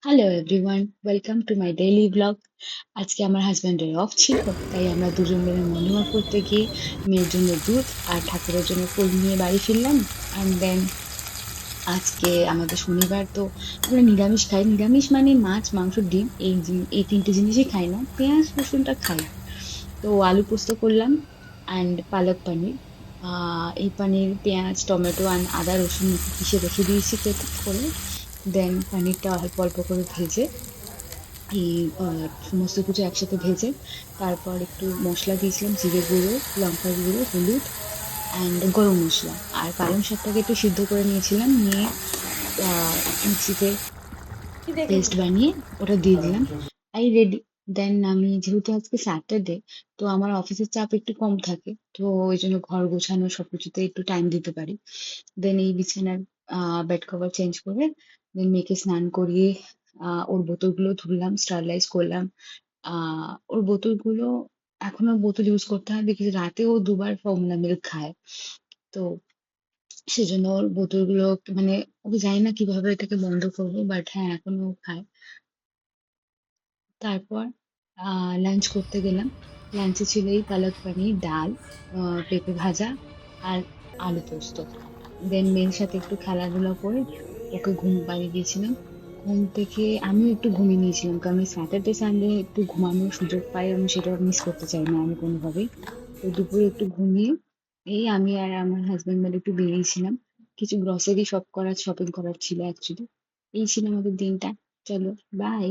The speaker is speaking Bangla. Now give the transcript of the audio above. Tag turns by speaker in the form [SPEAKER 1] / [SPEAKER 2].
[SPEAKER 1] Hello everyone, welcome to my daily blog. আজকে আমার হাজব্যান্ডের অফ ছিল, তাই আমরা দুজন মিলে মর্নিং ওয়াক করতে গিয়ে মেয়ের জন্য দুধ আর ঠাকুরের জন্য ফুল নিয়ে বাড়ি ফিরলাম। অ্যান্ড দেন আজকে আমাদের শনিবার, তো আমরা নিরামিষ খাই। নিরামিষ মানে মাছ, মাংস, ডিম, এই তিনটে জিনিসই খাই না, পেঁয়াজ রসুনটা খাই। তো আলু পোস্ত করলাম অ্যান্ড পালক পানির। এই পানির পেঁয়াজ টমেটো অ্যান্ড আদা রসুন পিষে রেখে দিয়েছি কেটে করে। দেন পানিরটা অল্প অল্প করে ভেজে এই সমস্ত কিছু একসাথে ভেজে তারপর একটু মসলা দিয়েছিলাম, জিরে গুঁড়ো, লঙ্কার গুঁড়ো, হলুদ অ্যান্ড গরম মসলা। আর পালং শাকটাকে একটু সিদ্ধ করে নিয়েছিলাম, নিয়ে মিক্সিতে পেস্ট বানিয়ে ওটা দিয়ে দিলাম। এই রেডি। দেন আমি যেহেতু আজকে স্যাটারডে, তো আমার অফিসের চাপ একটু কম থাকে, তো ওই জন্য ঘর গোছানো সবকিছুতে একটু টাইম দিতে পারি। দেন এই বিছানার বেড কভার চেঞ্জ করে দেন মেয়েকে স্নান করিয়ে ওর বোতলগুলো ধুলাম, স্টারলাইজ করলাম। ওর বোতলগুলো, এখন ওর বোতল ইউজ করতে হয় বিকজ রাতে ও দুবার ফর্মুলা মিল্ক খায়। তো সেজন্য ওর বোতলগুলো মানে ওকে জানি না কিভাবে এটাকে বন্ধ করবো, বাট হ্যাঁ এখনো ও খায়। তারপর লাঞ্চ করতে গেলাম। লাঞ্চে ছিল এই পালক পানির, ডাল, পেঁপে ভাজা আর আলু পোস্ত। দেন মেয়ের সাথে একটু খেলাধুলা করে ওকে ঘুম পাড়িয়ে দিয়েছিলাম। ঘুম থেকে আমিও একটু ঘুমিয়ে নিয়েছিলাম, কারণ স্যাটারডে সানডে একটু ঘুমানোর সুযোগ পাই, আমি সেটা মিস করতে চাই না আমি কোনোভাবেই। তো দুপুরে একটু ঘুমিয়ে এই আমি আর আমার হাজবেন্ড মিলে একটু বেরিয়েছিলাম। কিছু গ্রসারি শপিং করার ছিল অ্যাকচুয়ালি। এই ছিল আমাদের দিনটা। চলো, বাই।